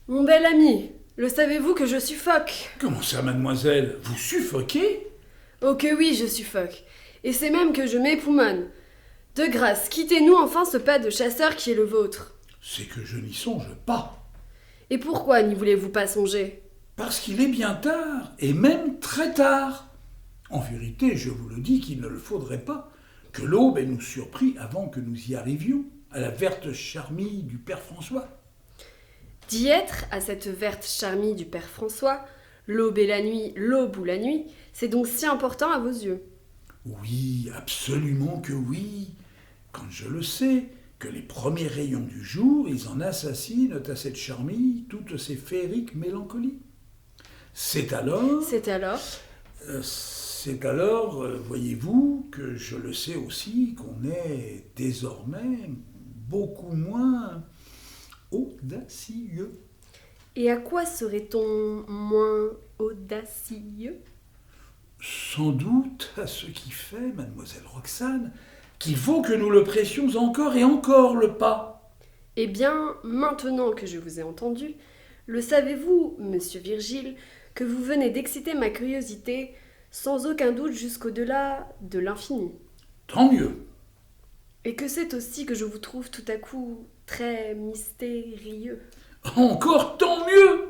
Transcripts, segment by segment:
Mon bel ami, le savez-vous que je suffoque? Comment ça, mademoiselle? Vous suffoquez? Oh que oui, je suffoque. Et c'est même que je m'époumonne. De grâce, quittez-nous enfin ce pas de chasseur qui est le vôtre. C'est que je n'y songe pas. Et pourquoi n'y voulez-vous pas songer? Parce qu'il est bien tard, et même très tard. En vérité, je vous le dis qu'il ne le faudrait pas que l'aube ait nous surpris avant que nous y arrivions, à la verte charmille du père François. D'y être à cette verte charmille du père François, l'aube et la nuit, l'aube ou la nuit, c'est donc si important à vos yeux. Oui, absolument que oui. Quand je le sais, que les premiers rayons du jour, ils en assassinent à cette charmille toutes ces féeriques mélancolies. C'est alors, C'est alors? voyez-vous, que je le sais aussi qu'on est désormais beaucoup moins audacieux. Et à quoi serait-on moins audacieux? Sans doute à ce qui fait, mademoiselle Roxane, qu'il faut que nous le pressions encore et encore le pas. Eh bien, maintenant que je vous ai entendu, le savez-vous, monsieur Virgile, que vous venez d'exciter ma curiosité sans aucun doute jusqu'au-delà de l'infini, Tant mieux. et que c'est aussi que je vous trouve tout à coup très mystérieux. Encore tant mieux.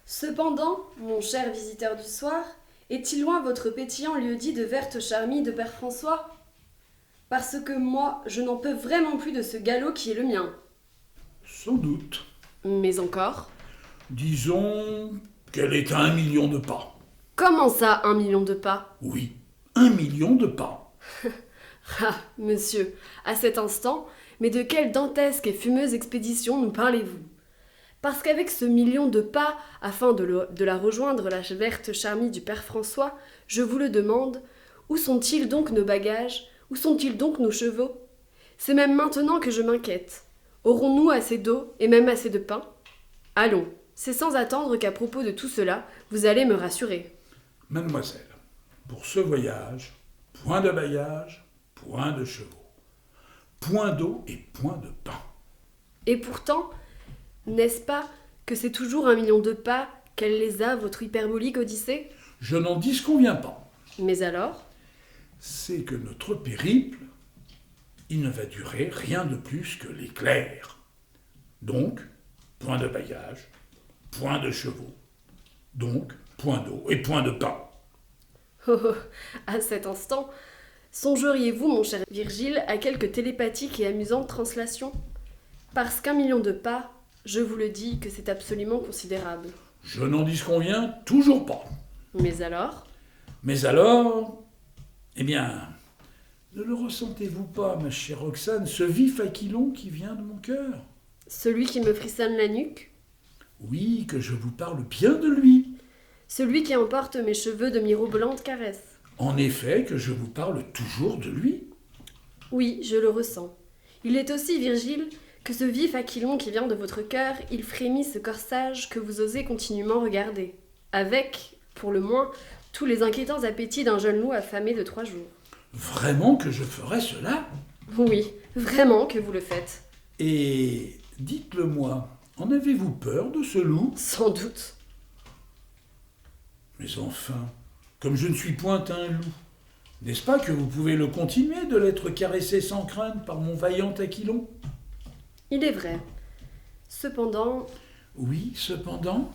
Cependant, mon cher visiteur du soir, est-il loin votre pétillant lieu-dit de verte charmille de père François? Parce que moi, je n'en peux vraiment plus de ce galop qui est le mien. Sans doute. Mais encore? Disons qu'elle est à 1 million de pas. Comment ça, 1 million de pas? Oui, 1 million de pas. Ah, monsieur, à cet instant, mais de quelle dantesque et fumeuse expédition nous parlez-vous? Parce qu'avec ce 1 million de pas, afin de la rejoindre la verte charmille du père François, je vous le demande, où sont-ils donc nos bagages? Où sont-ils donc nos chevaux? C'est même maintenant que je m'inquiète. Aurons-nous assez d'eau et même assez de pain? Allons, c'est sans attendre qu'à propos de tout cela, vous allez me rassurer. Mademoiselle, pour ce voyage, point de bagages, point de chevaux, point d'eau et point de pain. Et pourtant, n'est-ce pas que c'est toujours 1 million de pas qu'elle les a, votre hyperbolique Odyssée? Je n'en disconviens pas. Mais alors? C'est que notre périple, il ne va durer rien de plus que l'éclair. Donc, point de bagages, point de chevaux, donc point d'eau et point de pain. Oh, oh, à cet instant, songeriez-vous, mon cher Virgile, à quelques télépathiques et amusantes translations? Parce qu'1 million de pas, je vous le dis que c'est absolument considérable. Je n'en disconviens toujours pas. Mais alors? Mais alors, eh bien, ne le ressentez-vous pas, ma chère Roxane, ce vif aquilon qui vient de mon cœur? Celui qui me frissonne la nuque? Oui, que je vous parle bien de lui. Celui qui emporte mes cheveux de mirobolantes caresses? En effet, que je vous parle toujours de lui. Oui, je le ressens. Il est aussi, Virgile, que ce vif aquilon qui vient de votre cœur, il frémit ce corsage que vous osez continuellement regarder, avec, pour le moins, tous les inquiétants appétits d'un jeune loup affamé de 3 jours. Vraiment que je ferais cela? Oui, vraiment que vous le faites. Et dites-le-moi, en avez-vous peur de ce loup? Sans doute. Mais enfin, comme je ne suis point un loup, n'est-ce pas que vous pouvez le continuer de l'être caressé sans crainte par mon vaillant aquilon? Il est vrai. Cependant, Oui, cependant,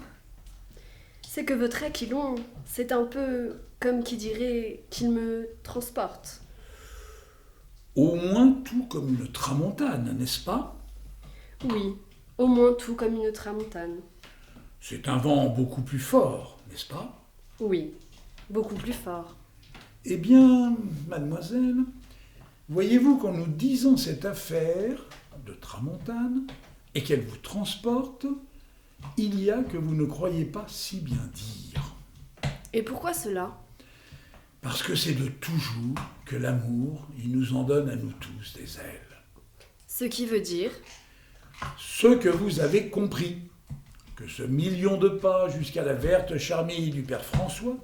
c'est que votre aquilon, c'est un peu comme qui dirait qu'il me transporte. au moins tout comme une tramontane, n'est-ce pas? Oui, au moins tout comme une tramontane. C'est un vent beaucoup plus fort, n'est-ce pas? Oui, beaucoup plus fort. Eh bien, mademoiselle, voyez-vous qu'en nous disant cette affaire de tramontane et qu'elle vous transporte, il y a que vous ne croyez pas si bien dire. Et pourquoi cela? Parce que c'est de toujours que l'amour, il nous en donne à nous tous des ailes. Ce qui veut dire... Ce que vous avez compris, que ce 1 million de pas jusqu'à la verte charmille du père François,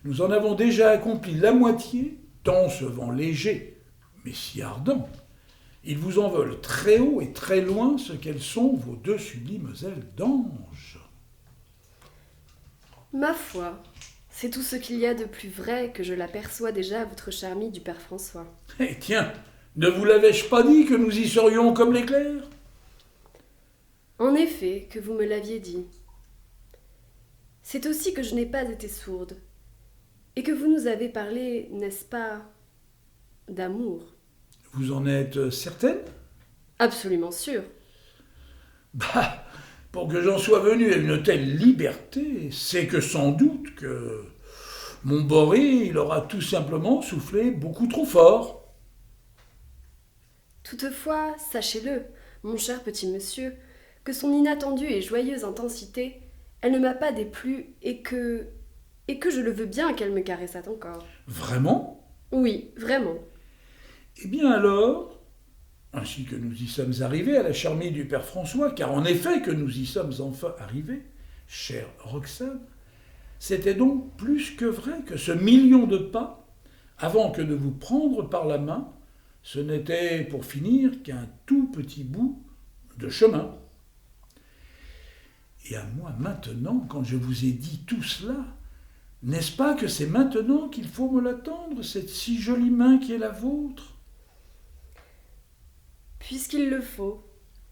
nous en avons déjà accompli la moitié, tant ce vent léger, mais si ardent, Ils vous envolent très haut et très loin ce qu'elles sont vos deux sublimes ailes d'ange. Ma foi, c'est tout ce qu'il y a de plus vrai que je l'aperçois déjà à votre charmille du père François. Eh tiens, ne vous l'avais-je pas dit que nous y serions comme l'éclair ? En effet, que vous me l'aviez dit. C'est aussi que je n'ai pas été sourde, et que vous nous avez parlé, n'est-ce pas, d'amour. Vous en êtes certaine ? Absolument sûr. Bah, pour que j'en sois venu à une telle liberté, c'est que sans doute que mon Boré, il aura tout simplement soufflé beaucoup trop fort. Toutefois, sachez-le, mon cher petit monsieur, que son inattendue et joyeuse intensité, elle ne m'a pas déplu et que je le veux bien qu'elle me caressât encore. Vraiment ? Oui, vraiment. Eh bien alors, ainsi que nous y sommes arrivés à la charmille du père François, car en effet que nous y sommes enfin arrivés, chère Roxane, c'était donc plus que vrai que ce million de pas, avant que de vous prendre par la main, ce n'était pour finir qu'un tout petit bout de chemin. Et à moi maintenant, quand je vous ai dit tout cela, n'est-ce pas que c'est maintenant qu'il faut me l'attendre, cette si jolie main qui est la vôtre ? Puisqu'il le faut,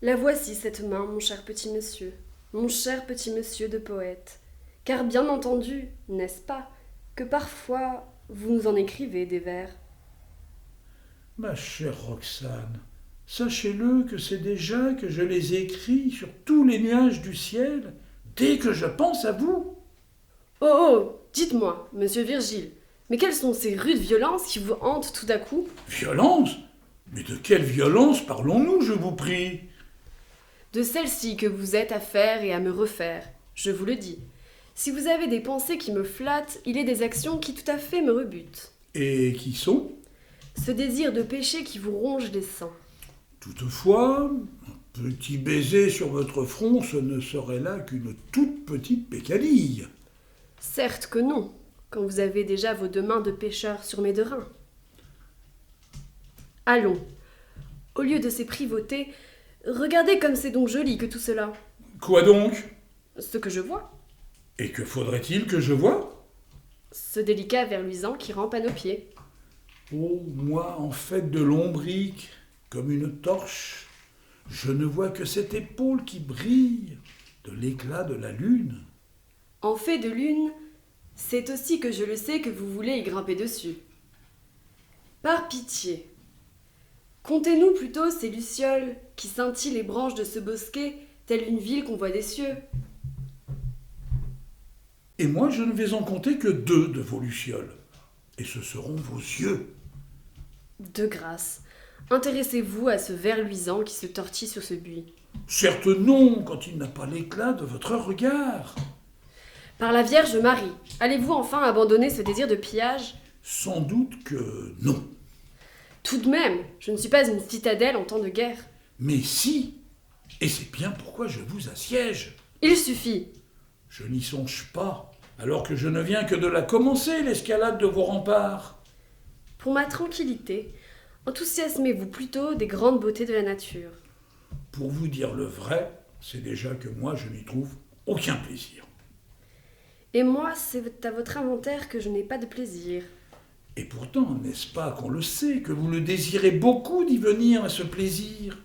la voici cette main, mon cher petit monsieur de poète. Car bien entendu, n'est-ce pas, que parfois vous nous en écrivez des vers. Ma chère Roxane, sachez-le que c'est déjà que je les écris sur tous les nuages du ciel, dès que je pense à vous. Oh oh, dites-moi, monsieur Virgile, mais quelles sont ces rudes violences qui vous hantent tout à coup ? Violence ? Mais de quelle violence parlons-nous, je vous prie ? De celle-ci que vous êtes à faire et à me refaire, je vous le dis. Si vous avez des pensées qui me flattent, il est des actions qui tout à fait me rebutent. Et qui sont ? Ce désir de péché qui vous ronge les seins. Toutefois, un petit baiser sur votre front, ce ne serait là qu'une toute petite pécadille. Certes que non, quand vous avez déjà vos deux mains de pécheur sur mes deux reins. Allons, au lieu de ces privautés, regardez comme c'est donc joli que tout cela. Quoi donc ? Ce que je vois. Et que faudrait-il que je voie ? Ce délicat ver luisant qui rampe à nos pieds. Oh, moi, en fait de lombrique, comme une torche, je ne vois que cette épaule qui brille de l'éclat de la lune. En fait de lune, c'est aussi que je le sais que vous voulez y grimper dessus. Par pitié, contez-nous plutôt ces lucioles qui scintillent les branches de ce bosquet, telle une ville qu'on voit des cieux. Et moi, je ne vais en compter que 2 de vos lucioles, et ce seront vos yeux. De grâce, intéressez-vous à ce ver luisant qui se tortille sur ce buis. Certes non, quand il n'a pas l'éclat de votre regard. Par la Vierge Marie, allez-vous enfin abandonner ce désir de pillage ? Sans doute que non. Tout de même, je ne suis pas une citadelle en temps de guerre. Mais si, et c'est bien pourquoi je vous assiège. Il suffit. Je n'y songe pas, alors que je ne viens que de la commencer, l'escalade de vos remparts. Pour ma tranquillité, enthousiasmez-vous plutôt des grandes beautés de la nature. Pour vous dire le vrai, c'est déjà que moi je n'y trouve aucun plaisir. Et moi, c'est à votre inventaire que je n'ai pas de plaisir. Et pourtant, n'est-ce pas qu'on le sait, que vous le désirez beaucoup d'y venir à ce plaisir ?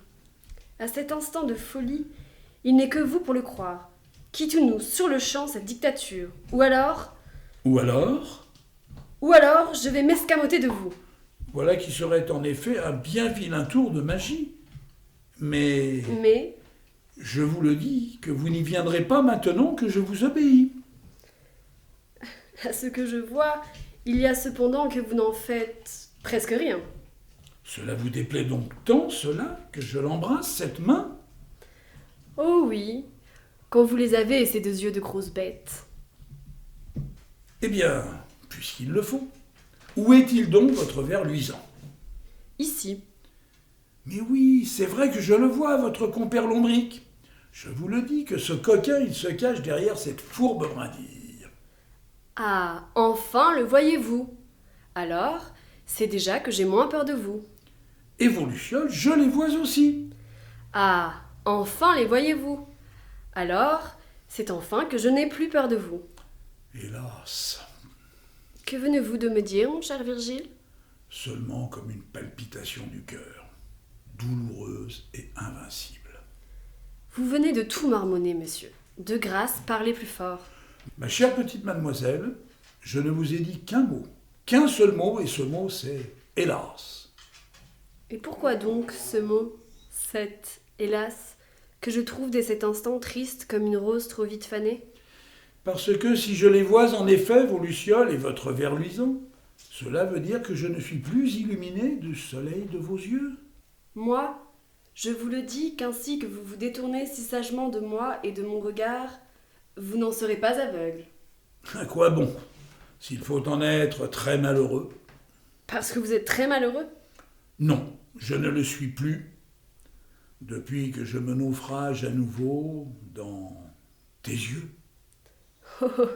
À cet instant de folie, il n'est que vous pour le croire. Quittons-nous sur le champ cette dictature. Ou alors, je vais m'escamoter de vous. Voilà qui serait en effet un bien vilain tour de magie. Mais je vous le dis, que vous n'y viendrez pas maintenant que je vous obéis. À ce que je vois, il y a cependant que vous n'en faites presque rien. Cela vous déplaît donc tant, cela, que je l'embrasse, cette main ? Oh oui, quand vous les avez, ces deux yeux de grosse bête. Eh bien, puisqu'il le faut, où est-il donc votre ver luisant ? Ici. Mais oui, c'est vrai que je le vois, votre compère lombrique. Je vous le dis que ce coquin, il se cache derrière cette fourbe brindille. Ah, enfin le voyez-vous. Alors, c'est déjà que j'ai moins peur de vous. Et vos lucioles, je les vois aussi. Ah, enfin les voyez-vous. Alors, c'est enfin que je n'ai plus peur de vous. Hélas, Que venez-vous de me dire, mon cher Virgile? seulement comme une palpitation du cœur, douloureuse et invincible. Vous venez de tout marmonner, monsieur. De grâce, parlez plus fort. Ma chère petite mademoiselle, je ne vous ai dit qu'un mot, qu'un seul mot, et ce mot c'est « hélas ». Et pourquoi donc ce mot, cette hélas, que je trouve dès cet instant triste comme une rose trop vite fanée? Parce que si je les vois en effet, vos lucioles et votre verre luisant, cela veut dire que je ne suis plus illuminé du soleil de vos yeux. Moi, je vous le dis qu'ainsi que vous vous détournez si sagement de moi et de mon regard, vous n'en serez pas aveugle. À quoi bon, s'il faut en être très malheureux? Parce que vous êtes très malheureux? Non, je ne le suis plus, depuis que je me naufrage à nouveau dans tes yeux. Oh, oh,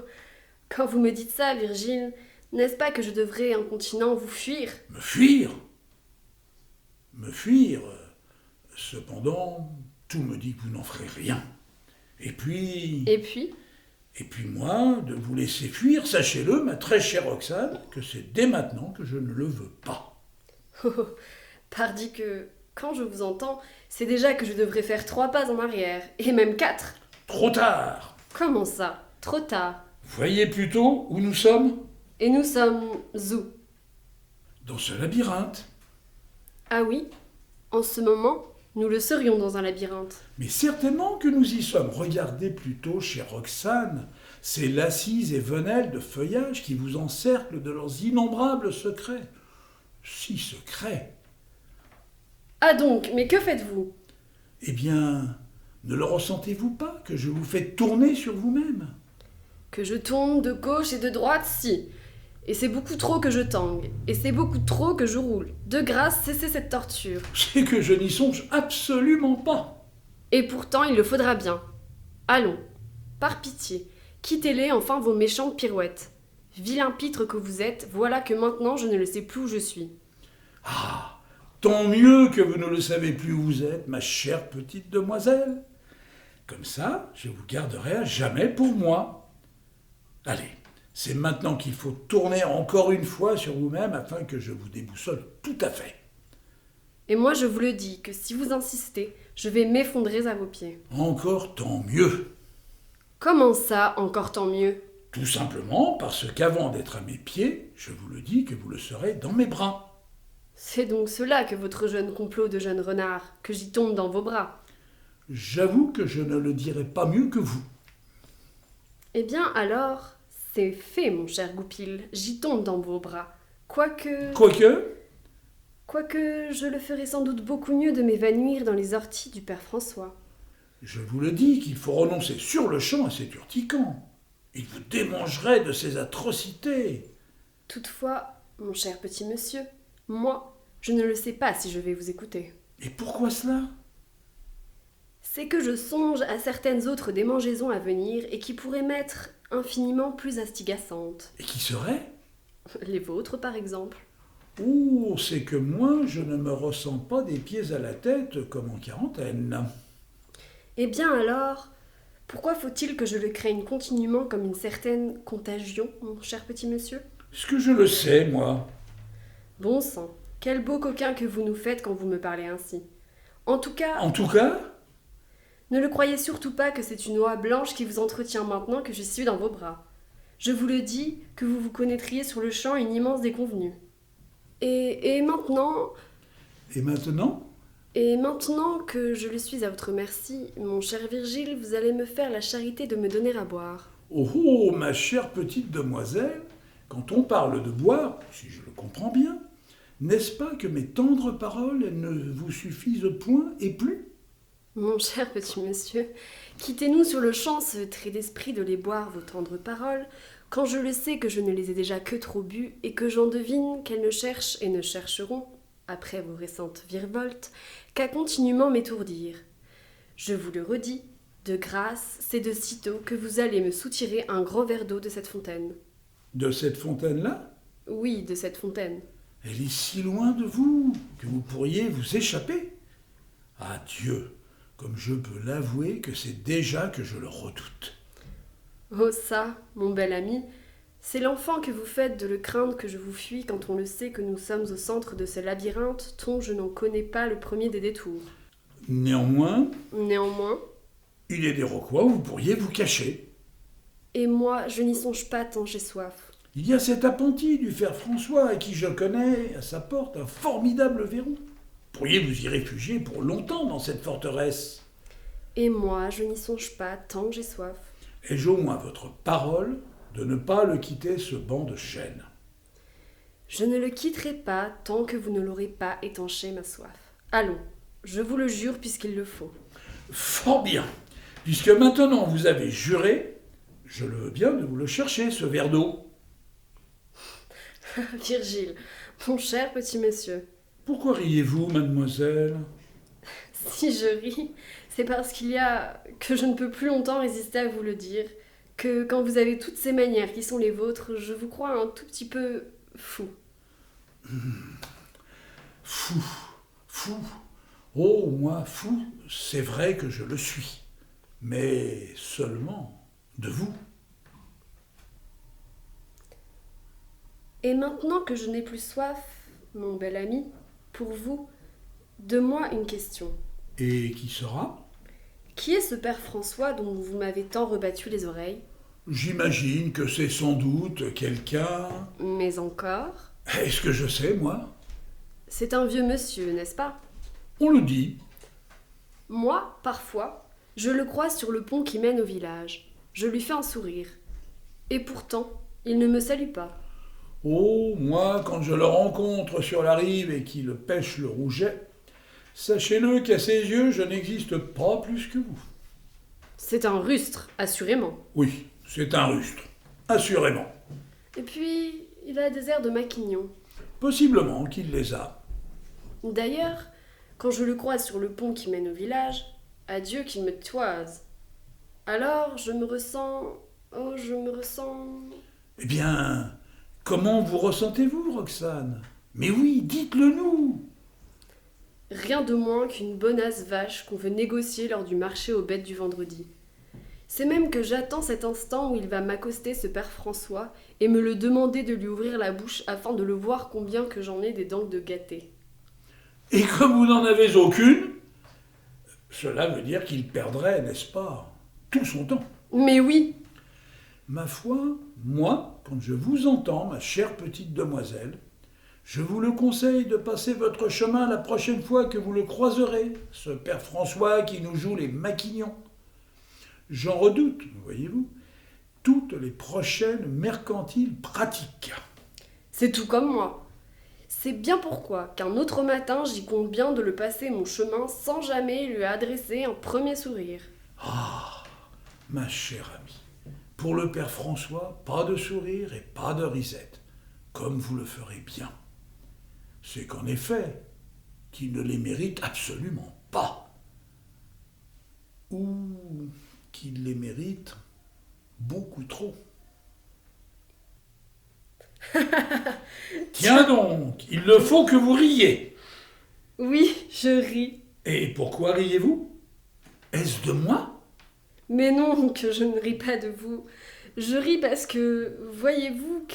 quand vous me dites ça, Virgile, n'est-ce pas que je devrais incontinent vous fuir? Me fuir? Me fuir? Cependant, tout me dit que vous n'en ferez rien. Et puis... Et puis? Et puis moi, de vous laisser fuir, sachez-le, ma très chère Roxane, que c'est dès maintenant que je ne le veux pas. Oh, oh, pardi que, quand je vous entends, c'est déjà que je devrais faire 3 pas en arrière, et même 4. Trop tard! Comment ça? Trop tard. Voyez plutôt où nous sommes? Et nous sommes où? Dans ce labyrinthe. Ah oui? En ce moment, nous le serions dans un labyrinthe. Mais certainement que nous y sommes. Regardez plutôt, chère Roxane, ces lacis et venelles de feuillage qui vous encerclent de leurs innombrables secrets. Si secrets! Ah donc, mais que faites-vous? Eh bien, ne le ressentez-vous pas que je vous fais tourner sur vous-même? Que je tourne de gauche et de droite, si. Et c'est beaucoup trop que je tangue. Et c'est beaucoup trop que je roule. De grâce, cessez cette torture. C'est que je n'y songe absolument pas. Et pourtant, il le faudra bien. Allons, par pitié, quittez-les enfin vos méchantes pirouettes. Vilain pitre que vous êtes, voilà que maintenant je ne le sais plus où je suis. Ah, tant mieux que vous ne le savez plus où vous êtes, ma chère petite demoiselle. Comme ça, je vous garderai à jamais pour moi. Allez, c'est maintenant qu'il faut tourner encore une fois sur vous-même afin que je vous déboussole tout à fait. Et moi je vous le dis que si vous insistez, je vais m'effondrer à vos pieds. Encore tant mieux. Comment ça, encore tant mieux? Tout simplement parce qu'avant d'être à mes pieds, je vous le dis que vous le serez dans mes bras. C'est donc cela que votre jeune complot de jeune renard, que j'y tombe dans vos bras. J'avoue que je ne le dirai pas mieux que vous. Eh bien alors, c'est fait, mon cher Goupil, j'y tombe dans vos bras. Quoique je le ferai sans doute beaucoup mieux de m'évanouir dans les orties du père François. Je vous le dis qu'il faut renoncer sur le champ à cet urticant. Il vous démangerait de ses atrocités. Toutefois, mon cher petit monsieur, moi, je ne le sais pas si je vais vous écouter. Et pourquoi cela? C'est que je songe à certaines autres démangeaisons à venir et qui pourraient m'être infiniment plus astigassantes. Et qui serait? Les vôtres, par exemple. Oh, c'est que moi, je ne me ressens pas des pieds à la tête comme en quarantaine. Eh bien alors, pourquoi faut-il que je le craigne continuellement comme une certaine contagion, mon cher petit monsieur? Est-ce que je le sais, moi? Bon sang, quel beau coquin que vous nous faites quand vous me parlez ainsi. En tout cas, ne le croyez surtout pas que c'est une oie blanche qui vous entretient maintenant que je suis dans vos bras. Je vous le dis que vous vous connaîtriez sur le champ une immense déconvenue. Et maintenant... Et maintenant? Et maintenant que je le suis à votre merci, mon cher Virgile, vous allez me faire la charité de me donner à boire. Oh, oh, ma chère petite demoiselle, quand on parle de boire, si je le comprends bien, n'est-ce pas que mes tendres paroles ne vous suffisent point et plus? Mon cher petit monsieur, quittez-nous sur le champ ce trait d'esprit de les boire vos tendres paroles, quand je le sais que je ne les ai déjà que trop bues et que j'en devine qu'elles ne cherchent et ne chercheront, après vos récentes virevoltes, qu'à continuellement m'étourdir. Je vous le redis, de grâce, c'est de sitôt que vous allez me soutirer un grand verre d'eau de cette fontaine. De cette fontaine-là? Oui, de cette fontaine. Elle est si loin de vous que vous pourriez vous échapper. Ah Dieu, comme je peux l'avouer que c'est déjà que je le redoute. Oh ça, mon bel ami, c'est l'enfant que vous faites de le craindre que je vous fuis quand on le sait que nous sommes au centre de ce labyrinthe dont je n'en connais pas le premier des détours. Néanmoins, Néanmoins, il est des recoins où vous pourriez vous cacher. et moi, je n'y songe pas tant j'ai soif. Il y a cet apprenti du fer François à qui je connais à sa porte un formidable verrou. Pourriez vous y réfugier pour longtemps dans cette forteresse. Et moi, je n'y songe pas tant j'ai soif. Ai-je au moins votre parole de ne pas le quitter ce banc de chêne? Je ne le quitterai pas tant que vous ne l'aurez pas étanché ma soif. Allons, je vous le jure puisqu'il le faut. Fort bien. Puisque maintenant vous avez juré, je le veux bien de vous le chercher, ce verre d'eau. Virgile, mon cher petit monsieur, Pourquoi riez-vous, mademoiselle? si je ris, c'est parce qu'il y a que je ne peux plus longtemps résister à vous le dire, que quand vous avez toutes ces manières qui sont les vôtres, je vous crois un tout petit peu fou. Fou, fou. Oh, moi, fou, c'est vrai que je le suis. Mais seulement de vous. Et maintenant que je n'ai plus soif, mon bel ami, pour vous, de moi une question. Et qui sera? Qui est ce père François dont vous m'avez tant rebattu les oreilles? J'imagine que c'est sans doute quelqu'un... Mais encore? Est-ce que je sais, moi? C'est un vieux monsieur, n'est-ce pas? On le dit. Moi, parfois, je le croise sur le pont qui mène au village. Je lui fais un sourire. Et pourtant, il ne me salue pas. Oh, moi, quand je le rencontre sur la rive et qu'il pêche le rouget, sachez-le qu'à ses yeux, je n'existe pas plus que vous. C'est un rustre, assurément. Oui, c'est un rustre, assurément. Et puis, il a des airs de maquignon. Possiblement qu'il les a. D'ailleurs, quand je le croise sur le pont qui mène au village, adieu qu'il me toise. Alors, je me ressens... Oh, je me ressens... Eh bien, comment vous ressentez-vous, Roxane? Mais oui, dites-le nous. Rien de moins qu'une bonasse vache qu'on veut négocier lors du marché aux bêtes du vendredi. C'est même que j'attends cet instant où il va m'accoster ce père François et me le demander de lui ouvrir la bouche afin de le voir combien que j'en ai des dents de gâté. Et comme vous n'en avez aucune, cela veut dire qu'il perdrait, n'est-ce pas, tout son temps. Mais oui, Ma foi, moi, quand je vous entends, ma chère petite demoiselle, je vous le conseille de passer votre chemin la prochaine fois que vous le croiserez, ce père François qui nous joue les maquignons. J'en redoute, voyez-vous, toutes les prochaines mercantiles pratiques. c'est tout comme moi. C'est bien pourquoi qu'un autre matin j'y compte bien de le passer mon chemin sans jamais lui adresser un premier sourire. Ah, ma chère amie, pour le père François, pas de sourire et pas de risette, comme vous le ferez bien. C'est qu'en effet, qu'il ne les mérite absolument pas. Ou qu'il les mérite beaucoup trop. Tiens donc, il le faut que vous riez. Oui, je ris. Et pourquoi riez-vous? Est-ce de moi? Mais non, que je ne ris pas de vous. Je ris parce que, voyez-vous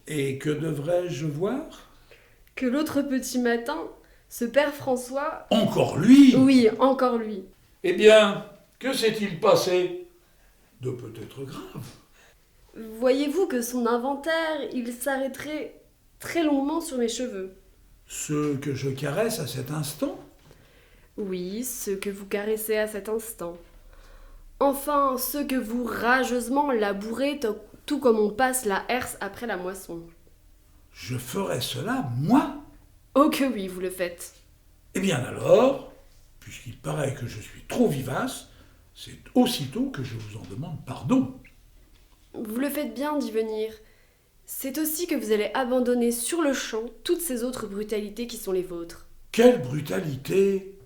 Et que devrais-je voir? que l'autre petit matin, ce père François... Encore lui? Oui, encore lui. Eh bien, que s'est-il passé? De peut-être grave. Voyez-vous que son inventaire, il s'arrêterait très longuement sur mes cheveux. Ceux que je caresse à cet instant? Oui, ceux que vous caressez à cet instant. Enfin, ceux que vous rageusement labourez tout comme on passe la herse après la moisson. Je ferais cela, moi? Oh que oui, vous le faites. Eh bien alors, puisqu'il paraît que je suis trop vivace, c'est aussitôt que je vous en demande pardon. Vous le faites bien d'y venir. C'est aussi que vous allez abandonner sur le champ toutes ces autres brutalités qui sont les vôtres. Quelle brutalité!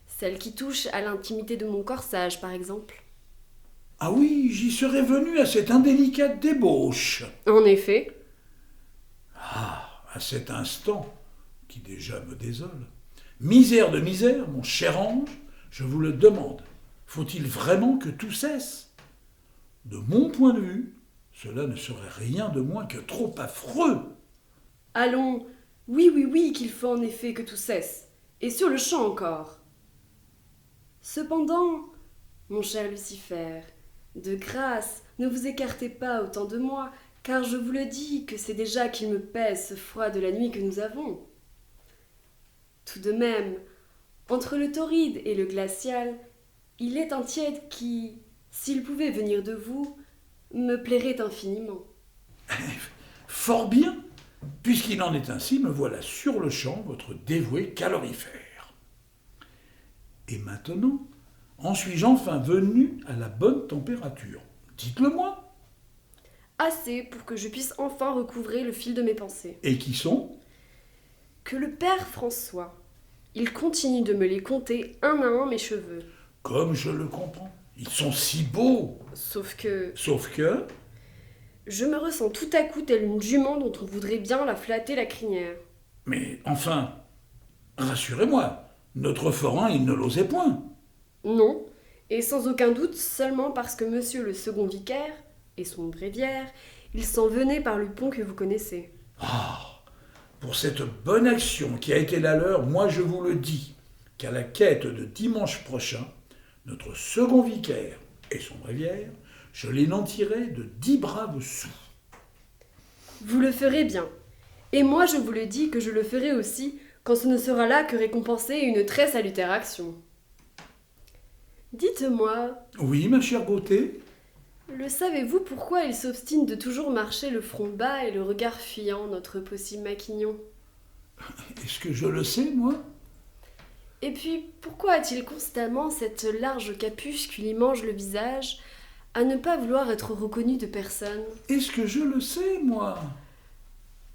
Celles qui touchent à l'intimité de mon corsage, par exemple. Ah oui, j'y serais venu à cette indélicate débauche. En effet, à cet instant qui déjà me désole. Misère de misère, mon cher ange, je vous le demande, faut-il vraiment que tout cesse ? De mon point de vue, cela ne serait rien de moins que trop affreux. Allons, oui, qu'il faut en effet que tout cesse, et sur le champ encore. Cependant, mon cher Lucifer, de grâce, ne vous écartez pas autant de moi, car je vous le dis que c'est déjà qu'il me pèse ce froid de la nuit que nous avons. Tout de même, entre le torride et le glacial, il est un tiède qui, s'il pouvait venir de vous, me plairait infiniment. Fort bien, puisqu'il en est ainsi, me voilà sur le champ, votre dévoué calorifère. Et maintenant, en suis-je enfin venu à la bonne température ? Dites-le-moi. Assez pour que je puisse enfin recouvrer le fil de mes pensées. Et qui sont ? Que le père François, il continue de me les compter un à un mes cheveux. Comme je le comprends. Ils sont si beaux. Sauf que je me ressens tout à coup telle une jument dont on voudrait bien la flatter la crinière. Mais enfin, rassurez-moi, notre forain, il ne l'osait point. Non, et sans aucun doute seulement parce que monsieur le second vicaire et son bréviaire, il s'en venait par le pont que vous connaissez. Pour cette bonne action qui a été la leur, moi je vous le dis, qu'à la quête de dimanche prochain, notre second vicaire et son bréviaire, je les nantirai de 10 braves sous. Vous le ferez bien. Et moi je vous le dis que je le ferai aussi quand ce ne sera là que récompenser une très salutaire action. Dites-moi, Oui, ma chère beauté ? le savez-vous pourquoi il s'obstine de toujours marcher le front bas et le regard fuyant, notre possible Maquignon ? Est-ce que je le sais, moi ? Et puis, pourquoi a-t-il constamment cette large capuche qui lui mange le visage, à ne pas vouloir être reconnu de personne ? Est-ce que je le sais, moi ?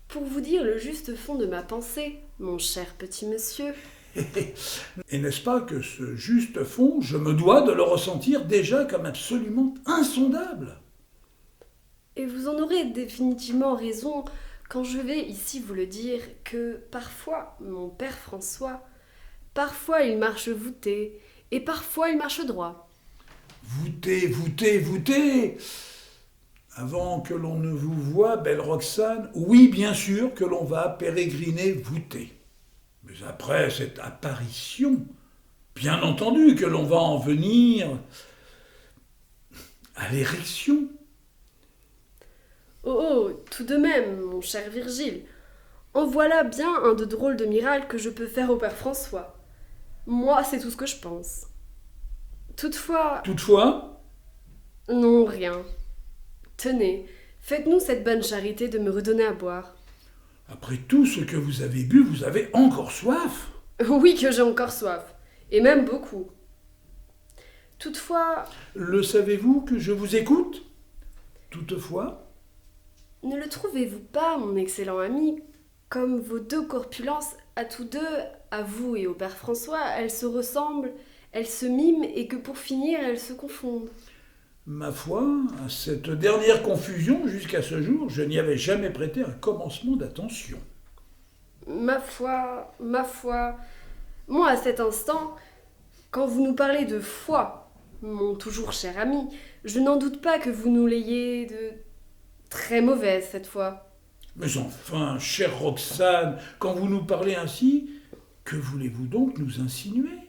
Pour vous dire le juste fond de ma pensée, mon cher petit monsieur. Et n'est-ce pas que ce juste fond, je me dois de le ressentir déjà comme absolument insondable ? Et vous en aurez définitivement raison quand je vais ici vous le dire que parfois, mon père François, parfois il marche voûté et parfois il marche droit. Voûté ! Avant que l'on ne vous voie, belle Roxane, oui, bien sûr que l'on va pérégriner voûté. Mais après cette apparition, bien entendu que l'on va en venir à l'érection. Oh, tout de même, mon cher Virgile, en voilà bien un de drôles de miracles que je peux faire au père François. Moi, c'est tout ce que je pense. Toutefois, non, rien. Tenez, faites-nous cette bonne charité de me redonner à boire. Après tout ce que vous avez bu, vous avez encore soif ? Oui que j'ai encore soif, et même beaucoup. Toutefois, Le savez-vous que je vous écoute ? Toutefois, ne le trouvez-vous pas, mon excellent ami, comme vos deux corpulences, à tous deux, à vous et au père François, elles se ressemblent, elles se miment, et que pour finir, elles se confondent. ma foi, à cette dernière confusion, jusqu'à ce jour, je n'y avais jamais prêté un commencement d'attention. Ma foi, moi à cet instant, quand vous nous parlez de foi, mon toujours cher ami, je n'en doute pas que vous nous l'ayez de très mauvaise cette fois. Mais enfin, chère Roxane, quand vous nous parlez ainsi, que voulez-vous donc nous insinuer ?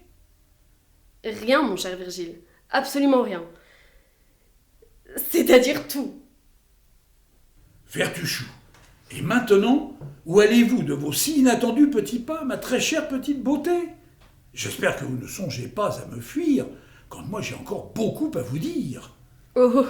Rien, mon cher Virgile, absolument rien. C'est-à-dire tout. Vertuchou, et maintenant, où allez-vous de vos si inattendus petits pas, ma très chère petite beauté ? J'espère que vous ne songez pas à me fuir, quand moi j'ai encore beaucoup à vous dire. Oh,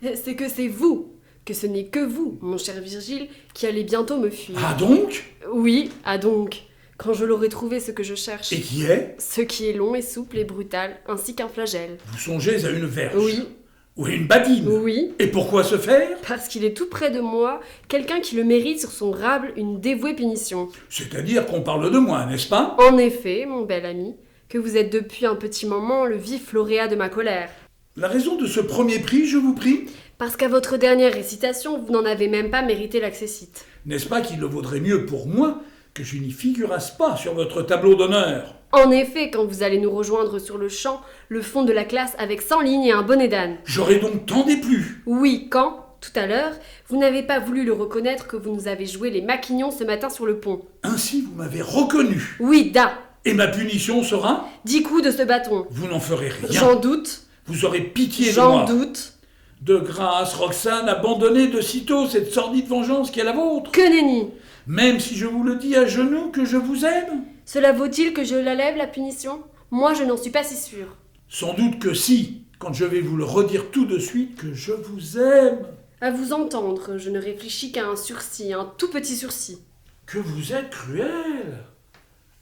c'est que c'est vous, que ce n'est que vous, mon cher Virgile, qui allez bientôt me fuir. Ah donc ? Oui, ah donc, quand je l'aurai trouvé ce que je cherche. Et qui est ? Ce qui est long et souple et brutal, ainsi qu'un flagelle. Vous songez à une verge ? Oui. Ou à une badine ? Oui. Et pourquoi se faire ? Parce qu'il est tout près de moi, quelqu'un qui le mérite sur son rable une dévouée punition. C'est-à-dire qu'on parle de moi, n'est-ce pas ? En effet, mon bel ami, que vous êtes depuis un petit moment le vif lauréat de ma colère. La raison de ce premier prix, je vous prie? Parce qu'à votre dernière récitation, vous n'en avez même pas mérité l'accessit. N'est-ce pas qu'il le vaudrait mieux pour moi que je n'y figurasse pas sur votre tableau d'honneur? En effet, quand vous allez nous rejoindre sur le champ, le fond de la classe avec 100 lignes et un bonnet d'âne. J'aurais donc tant déplu. Oui, quand, tout à l'heure, vous n'avez pas voulu le reconnaître que vous nous avez joué les maquignons ce matin sur le pont. Ainsi vous m'avez reconnu. Oui, da. Et ma punition sera? 10 coups de ce bâton. Vous n'en ferez rien. J'en doute. Vous aurez pitié de J'en moi. doute. De grâce, Roxane, abandonnez de sitôt cette sordide vengeance qui est la vôtre. Que nenni. Même si je vous le dis à genoux que je vous aime? Cela vaut-il que je la lève, la punition? Moi, je n'en suis pas si sûre. Sans doute que si, quand je vais vous le redire tout de suite que je vous aime. À vous entendre, je ne réfléchis qu'à un sursis, un tout petit sursis. Que vous êtes cruel.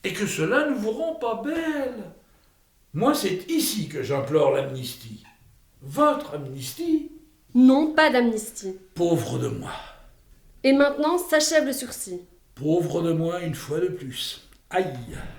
Et que cela ne vous rend pas belle. Moi, c'est ici que j'implore l'amnistie. Votre amnistie? Non, pas d'amnistie. Pauvre de moi. Et maintenant, s'achève le sursis. Pauvre de moi une fois de plus. Aïe.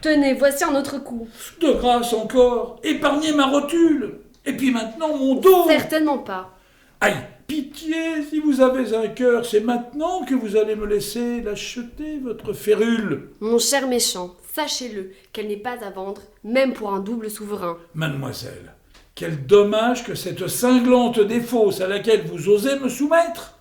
Tenez, voici un autre coup. De grâce encore, épargnez ma rotule. Et puis maintenant mon dos. Certainement pas. Aïe, pitié, si vous avez un cœur, c'est maintenant que vous allez me laisser l'acheter, votre férule. Mon cher méchant, sachez-le, qu'elle n'est pas à vendre, même pour un double souverain. Mademoiselle, quel dommage que cette cinglante défausse à laquelle vous osez me soumettre.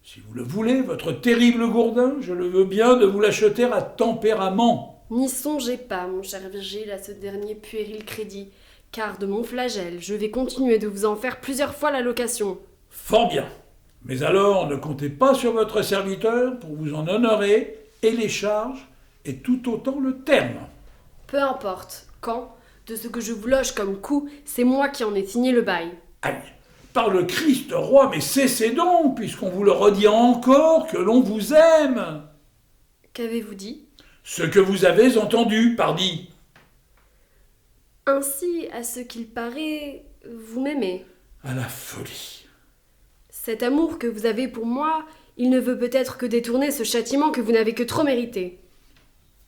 Si vous le voulez, votre terrible gourdin, je le veux bien de vous l'acheter à tempérament. N'y songez pas, mon cher Virgile, à ce dernier puéril crédit, car de mon flagelle, je vais continuer de vous en faire plusieurs fois la location. Fort bien. Mais alors, ne comptez pas sur votre serviteur pour vous en honorer, et les charges, et tout autant le terme. Peu importe, quand, de ce que je vous loge comme coup, c'est moi qui en ai signé le bail. Aïe, par le Christ roi, mais cessez donc, puisqu'on vous le redit encore, que l'on vous aime. Qu'avez-vous dit? Ce que vous avez entendu, pardi. Ainsi, à ce qu'il paraît, vous m'aimez. À la folie. Cet amour que vous avez pour moi, il ne veut peut-être que détourner ce châtiment que vous n'avez que trop mérité.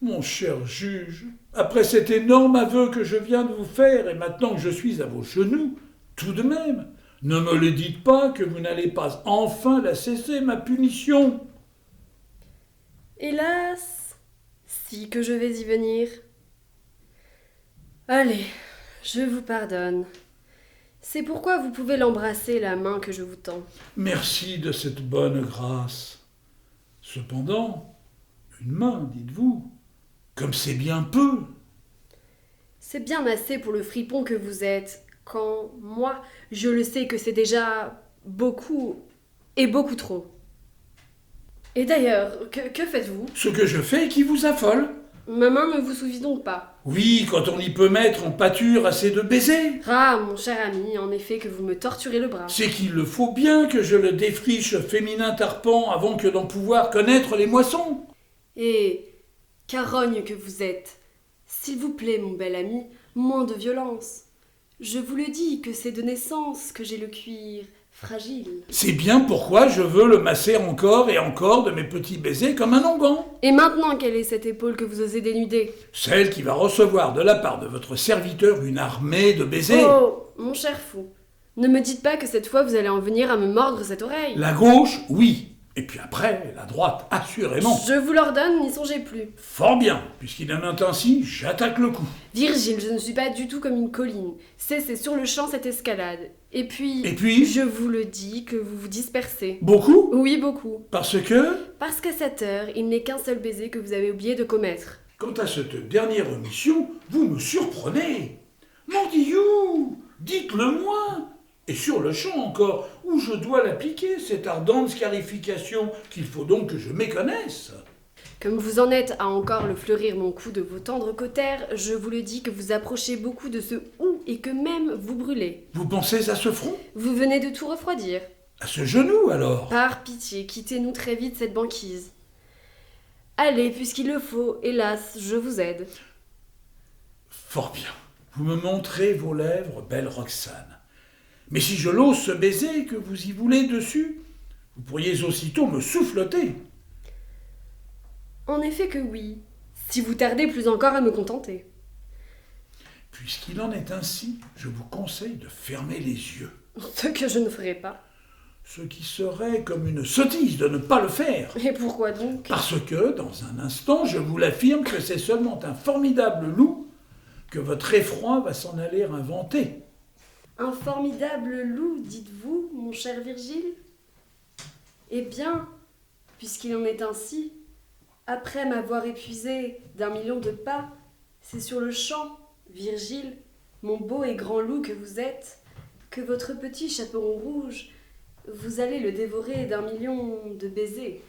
Mon cher juge, après cet énorme aveu que je viens de vous faire, et maintenant que je suis à vos genoux, tout de même, ne me le dites pas que vous n'allez pas enfin la cesser, ma punition. Hélas, si que je vais y venir. Allez, je vous pardonne. C'est pourquoi vous pouvez l'embrasser, la main que je vous tends. Merci de cette bonne grâce. Cependant, une main, dites-vous, comme c'est bien peu. C'est bien assez pour le fripon que vous êtes, quand, moi, je le sais que c'est déjà beaucoup, et beaucoup trop. Et d'ailleurs, que faites-vous? Ce que je fais qui vous affole. Ma main ne vous suffit donc pas. Oui, quand on y peut mettre en pâture assez de baisers. Ah, mon cher ami, en effet que vous me torturez le bras. C'est qu'il le faut bien que je le défriche, féminin tarpan, avant que d'en pouvoir connaître les moissons. Et carogne que vous êtes. S'il vous plaît, mon bel ami, moins de violence. Je vous le dis que c'est de naissance que j'ai le cuir fragile. C'est bien pourquoi je veux le masser encore et encore de mes petits baisers comme un onguent. Et maintenant, quelle est cette épaule que vous osez dénuder? Celle qui va recevoir de la part de votre serviteur une armée de baisers. Oh, mon cher fou, ne me dites pas que cette fois vous allez en venir à me mordre cette oreille. La gauche, oui. Et puis après, la droite, assurément. Je vous l'ordonne, n'y songez plus. Fort bien, puisqu'il en est ainsi, j'attaque le coup. Virgile, je ne suis pas du tout comme une colline. Cessez sur le champ cette escalade. Et puis, je vous le dis que vous vous dispersez. Beaucoup? Oui, beaucoup. Parce que? Parce qu'à cette heure, il n'est qu'un seul baiser que vous avez oublié de commettre. Quant à cette dernière omission, vous me surprenez. Mordillou, dites-le-moi. Et sur le champ encore, où je dois l'appliquer, cette ardente scarification, qu'il faut donc que je méconnaisse. Comme vous en êtes à encore le fleurir mon cou de vos tendres cautères, je vous le dis que vous approchez beaucoup de ce hou et que même vous brûlez. Vous pensez à ce front? Vous venez de tout refroidir. À ce genou, alors? Par pitié, quittez-nous très vite cette banquise. Allez, puisqu'il le faut, hélas, je vous aide. Fort bien. Vous me montrez vos lèvres, belle Roxane. Mais si je l'ose ce baiser que vous y voulez dessus, vous pourriez aussitôt me souffleter. En effet que oui, si vous tardez plus encore à me contenter. Puisqu'il en est ainsi, je vous conseille de fermer les yeux. Ce que je ne ferai pas. Ce qui serait comme une sottise de ne pas le faire. Et pourquoi donc? Parce que, dans un instant, je vous l'affirme que c'est seulement un formidable loup que votre effroi va s'en aller inventer. Un formidable loup, dites-vous, mon cher Virgile? Eh bien, puisqu'il en est ainsi, après m'avoir épuisé d'1 million de pas, c'est sur le champ, Virgile, mon beau et grand loup que vous êtes, que votre petit chaperon rouge, vous allez le dévorer d'1 million de baisers.